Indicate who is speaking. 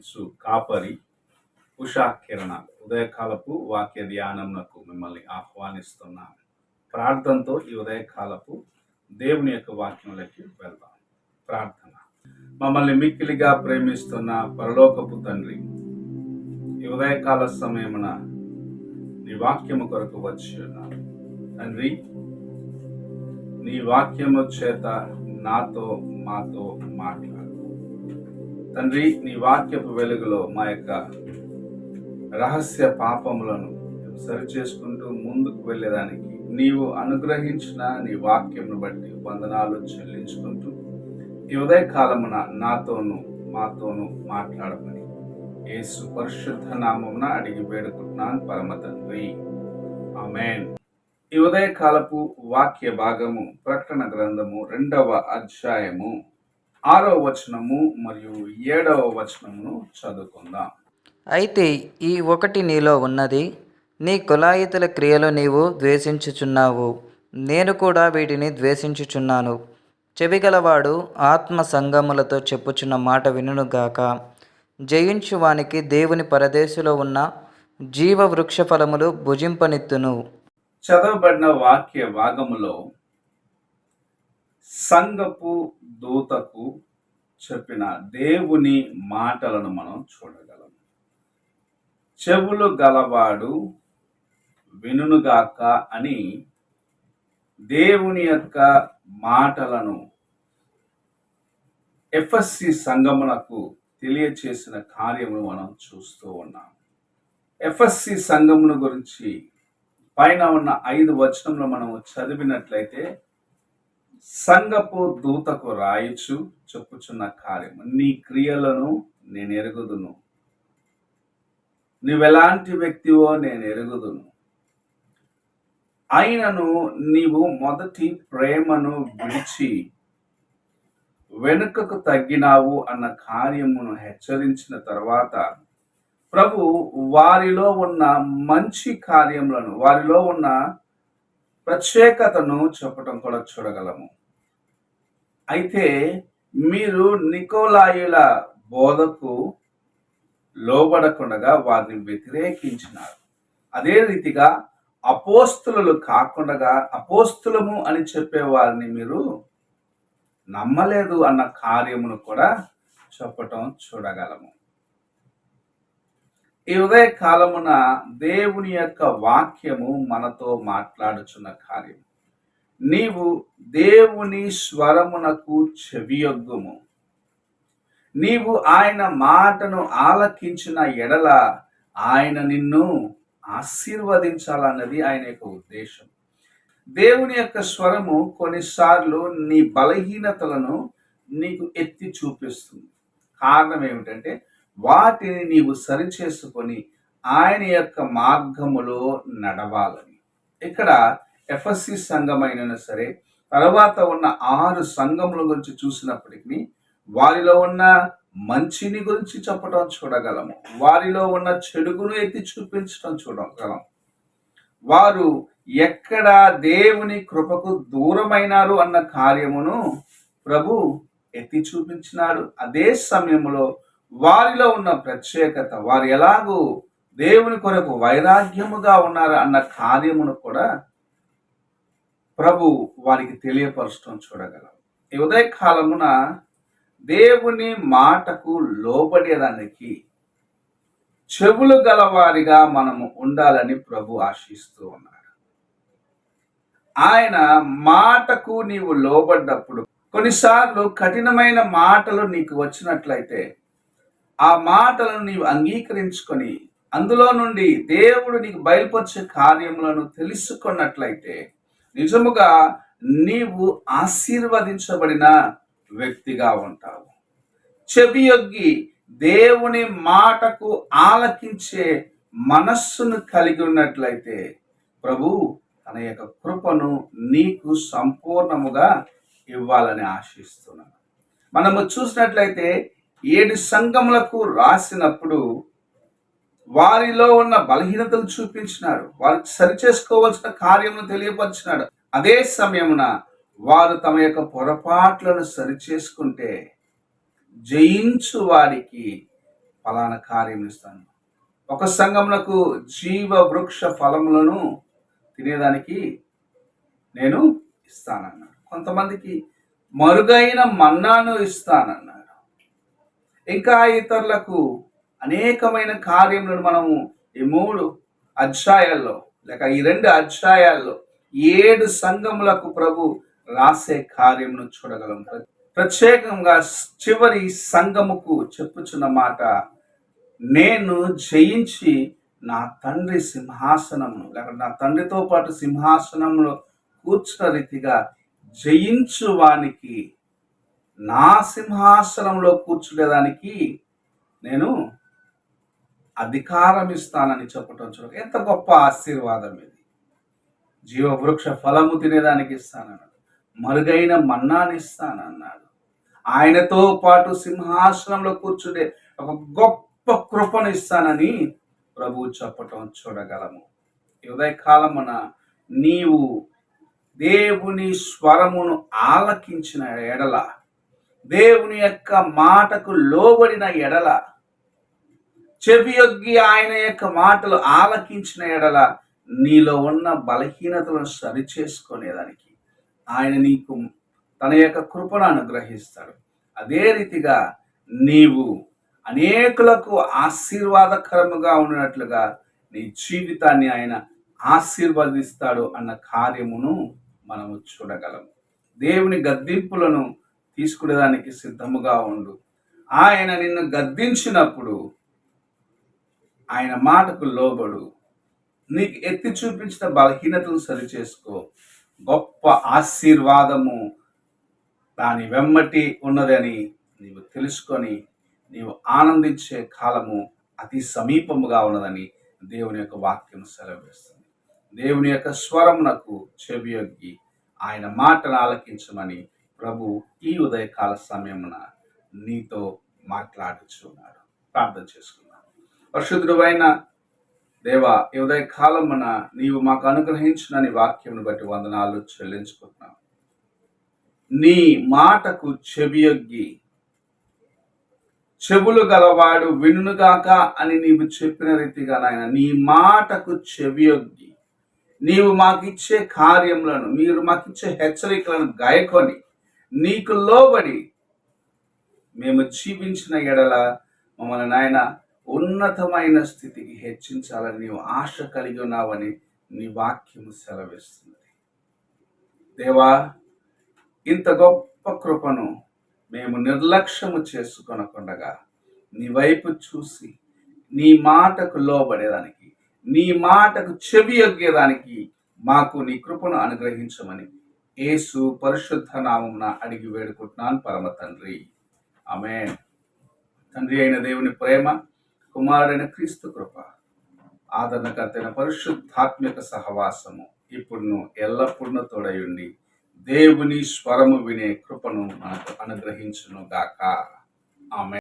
Speaker 1: నడిపించు కాపరి ఉషా కిరణాలు ఉదయకాలపు వాక్య ధ్యానంకు మిమ్మల్ని ఆహ్వానిస్తున్నాను. ప్రార్థనతో ఈ ఉదయకాలపు దేవుని యొక్క వాక్యంలోకి వెళ్దాం. ప్రార్థన. మమ్మల్ని మిక్కిలిగా ప్రేమిస్తున్న పరలోకపు తండ్రి, ఈ ఉదయకాల సమయమున నీ వాక్యము కొరకు వచ్చి ఉన్నాను తండ్రి. నీ వాక్యము చేత నాతో మాతో మాట్లాడు తండ్రి. నీ వాక్యపు వెలుగులో మా యొక్క రహస్య పాపములను సరిచేసుకుంటూ ముందుకు వెళ్ళేదానికి నీవు అనుగ్రహించిన నీ వాక్యమును బట్టి వందనాలు చెల్లించుకుంటూ ఈ ఉదయకాలమున నాతోనూ మాతోనూ మాట్లాడమని యేసు పరిశుద్ధ నామమున అడిగి వేడుకుంటున్నాను పరమ తండ్రి, ఆమేన్. ఈ ఉదయకాలపు వాక్య భాగము ప్రకటన గ్రంథము 2వ అధ్యాయము 6వ వచనము మరియు 7వ వచనమును చదువుకుందాం.
Speaker 2: అయితే ఈ ఒకటి నీలో ఉన్నది, నీ కులాయితుల క్రియలు నీవు ద్వేషించుచున్నావు, నేను కూడా వీటిని ద్వేషించుచున్నాను. చెవిగలవాడు ఆత్మ సంగములతో చెప్పుచున్న మాట వినుగాక. జయించువానికి దేవుని పరదేశులో ఉన్న జీవ వృక్ష ఫలములు భుజింపనిత్తును.
Speaker 1: చదవబడిన వాక్య భాగములో సంఘపు దూతకు చెప్పిన దేవుని మాటలను మనం చూడగలం. చెవులు గలవాడు వినుగాక అని దేవుని యొక్క మాటలను ఎఫెసీ సంఘమునకు తెలియచేసిన కార్యమును మనం చూస్తూ ఉన్నాం. ఎఫెసీ సంఘమును గురించి పైన ఉన్న 5 వచనంలో మనం చదివినట్లయితే సంఘపు దూతకు రాయిచు చెప్పుచున్న కార్యము, నీ క్రియలను నేను ఎరుగుదును, నీవెలాంటి వ్యక్తివో నేను ఎరుగుదును, అయినను నీవు మొదటి ప్రేమను విడిచి వెనుకకు తగ్గినావు అన్న కార్యమును హెచ్చరించిన తర్వాత ప్రభు వారిలో ఉన్న మంచి కార్యములను, వారిలో ఉన్న ప్రత్యేకతను చెప్పటం కూడా చూడగలము. అయితే మీరు నికోలాయుల బోధకు లోబడకుండా వారిని వ్యతిరేకించినారు. అదే రీతిగా అపోస్తులు కాకుండా అపోస్తులము అని చెప్పే వారిని మీరు నమ్మలేదు అన్న కార్యమును కూడా చెప్పటం చూడగలము. ఈ ఉదయ కాలమున దేవుని యొక్క వాక్యము మనతో మాట్లాడుచున్న కార్యం, నీవు దేవుని స్వరమునకు చెవియొగ్గుము. నీవు ఆయన మాటను ఆలకించిన ఎడల ఆయన నిన్ను ఆశీర్వదించాలన్నది ఆయన యొక్క ఉద్దేశం. దేవుని యొక్క స్వరము కొన్నిసార్లు నీ బలహీనతలను నీకు ఎత్తి చూపిస్తుంది. కారణం ఏమిటంటే వాటిని నీవు సరిచేసుకొని ఆయన యొక్క మార్గములో నడవాలని. ఇక్కడ ఎఫెసీ సంఘమైనా సరే, తర్వాత ఉన్న 6 సంఘముల గురించి చూసినప్పటికీ వారిలో ఉన్న మంచిని గురించి చెప్పడం చూడగలము, వారిలో ఉన్న చెడుగును ఎత్తి చూపించడం చూడగలం. వారు ఎక్కడ దేవుని కృపకు దూరమైనారు అన్న కార్యమును ప్రభు ఎత్తి చూపించినాడు. అదే సమయంలో వారిలో ఉన్న ప్రత్యేకత, వారు ఎలాగూ దేవుని కొరకు వైరాగ్యముగా ఉన్నారు అన్న కార్యమును కూడా ప్రభు వారికి తెలియపరచడం చూడగలం. ఈ ఉదయకాలమున దేవుని మాటకు లోబడేదానికి చెవులు గలవారిగా మనము ఉండాలని ప్రభు ఆశిస్తూ ఉన్నాడు. ఆయన మాటకు నీవు లోబడ్డప్పుడు కొన్నిసార్లు కఠినమైన మాటలు నీకు వచ్చినట్లయితే ఆ మాటలను నీవు అంగీకరించుకొని అందులో నుండి దేవుడు నీకు బయలుపరిచే కార్యములను తెలుసుకున్నట్లయితే నిజముగా నీవు ఆశీర్వదించబడిన వ్యక్తిగా ఉంటావు. చెవియొగ్గి దేవుని మాటకు ఆలకించే మనస్సును కలిగి ఉన్నట్లయితే ప్రభు తన యొక్క కృపను నీకు సంపూర్ణముగా ఇవ్వాలని ఆశిస్తున్నాను. మనము చూసినట్లయితే 7 సంఘములకు రాసినప్పుడు వారిలో ఉన్న బలహీనతలు చూపించినాడు, వారు సరిచేసుకోవాల్సిన కార్యమును తెలియపరిచినాడు. అదే సమయమున వారు తమ యొక్క పొరపాట్లను సరిచేసుకుంటే జయించు వారికి ఫలానా కార్యం ఇస్తాను. ఒక సంఘమునకు జీవ వృక్ష ఫలములను తినేదానికి నేను ఇస్తానన్నాడు. కొంతమందికి మరుగైన మన్నాను ఇస్తానన్నాడు. ఇంకా ఇతరులకు అనేకమైన కార్యములను మనము ఈ 3 అధ్యాయాల్లో లేక ఈ 2 అధ్యాయాల్లో 7 సంఘములకు ప్రభు రాసే కార్యమును చూడగలం. ప్రత్యేకంగా చివరి సంఘముకు చెప్పుచున్న మాట, నేను జయించి నా తండ్రి సింహాసనము లేక నా తండ్రితో పాటు సింహాసనంలో కూర్చున్న రీతిగా జయించు వానికి నా సింహాసనంలో కూర్చునేదానికి నేను అధికారం ఇస్తానని చెప్పటం చూడ ఎంత గొప్ప ఆశీర్వాదం ఇది. జీవవృక్ష ఫలము తినేదానికి ఇస్తానన్నాడు. మరుగైన మన్నాని ఇస్తానన్నాడు. ఆయనతో పాటు సింహాసనంలో కూర్చుండే ఒక గొప్ప కృపను ఇస్తానని ప్రభువు చెప్పటం చూడగలము. ఈ ఉదయకాలమున నీవు దేవుని స్వరమును ఆలకించిన ఎడల, దేవుని యొక్క మాటకు లోబడిన ఎడల, చెవియొగ్గి ఆయన యొక్క మాటలు ఆలకించిన ఎడల, నీలో ఉన్న బలహీనతలను సరిచేసుకునేదానికి ఆయన నీకు తన యొక్క కృపను అనుగ్రహిస్తాడు. అదే రీతిగా నీవు అనేకులకు ఆశీర్వాదకరముగా ఉన్నట్లుగా నీ జీవితాన్ని ఆయన ఆశీర్వదిస్తాడు అన్న కార్యమును మనము చూడగలము. దేవుని గద్దింపులను తీసుకునేదానికి సిద్ధముగా ఉండు. ఆయన నిన్ను గద్దించినప్పుడు ఆయన మాటకు లోబడు. నీకు ఎత్తి చూపించిన బలహీనతను సరిచేసుకో. గొప్ప ఆశీర్వాదము దాని వెమ్మటి ఉన్నదని నీవు తెలుసుకొని నీవు ఆనందించే కాలము అతి సమీపముగా ఉన్నదని దేవుని యొక్క వాక్యం సెలవిస్తుంది. దేవుని యొక్క స్వరమునకు చెవియొగ్గి ఆయన మాటను ఆలకించమని ప్రభు ఈ ఉదయకాల సమయమున నీతో మాట్లాడుచున్నాడు. ప్రార్థన చేసుకున్నాను. పరిశుద్ధుడైన దేవా, ఈ ఉదయకాలమున నీవు మాకు అనుగ్రహించిన నీ వాక్యమును బట్టి వందనాలు చెల్లించుకుంటున్నాను. నీ మాటకు చెవియొగ్గి చెవులు గలవాడు వినుగాక అని నీవు చెప్పిన రీతిగా నాయన నీ మాటకు చెవియొగ్గి నీవు మాకిచ్చే కార్యములను, మీరు మాకిచ్చే హెచ్చరికలను గాయకొని నీకు లోబడి మేము జీవించిన ఎడల మమ్మల్ని నాయన ఉన్నతమైన స్థితికి హెచ్చించాలని నీవు ఆశ కలిగి ఉన్నావని నీ వాక్యము సెలవిస్తుంది. దేవా, ఇంత గొప్ప కృపను మేము నిర్లక్ష్యము చేసుకొనకుండగా నీ వైపు చూసి నీ మాటకు లోబడేదానికి, నీ మాటకు చెవియొగ్గేదానికి మాకు నీ కృపను అనుగ్రహించమని యేసు పరిశుద్ధ నామమున అడిగి వేడుకుంటున్నాను పరమ తండ్రి. ఆమేన్. తండ్రి అయిన దేవుని ప్రేమ, కుమారుడైన క్రీస్తు కృప, ఆదరణకర్తైన పరిశుద్ధాత్మిక సహవాసము ఇప్పుడును ఎల్లప్పుడూ తోడయుండి దేవుని స్వరము వినే కృపను మనకు అనుగ్రహించును గాక. ఆమేన్.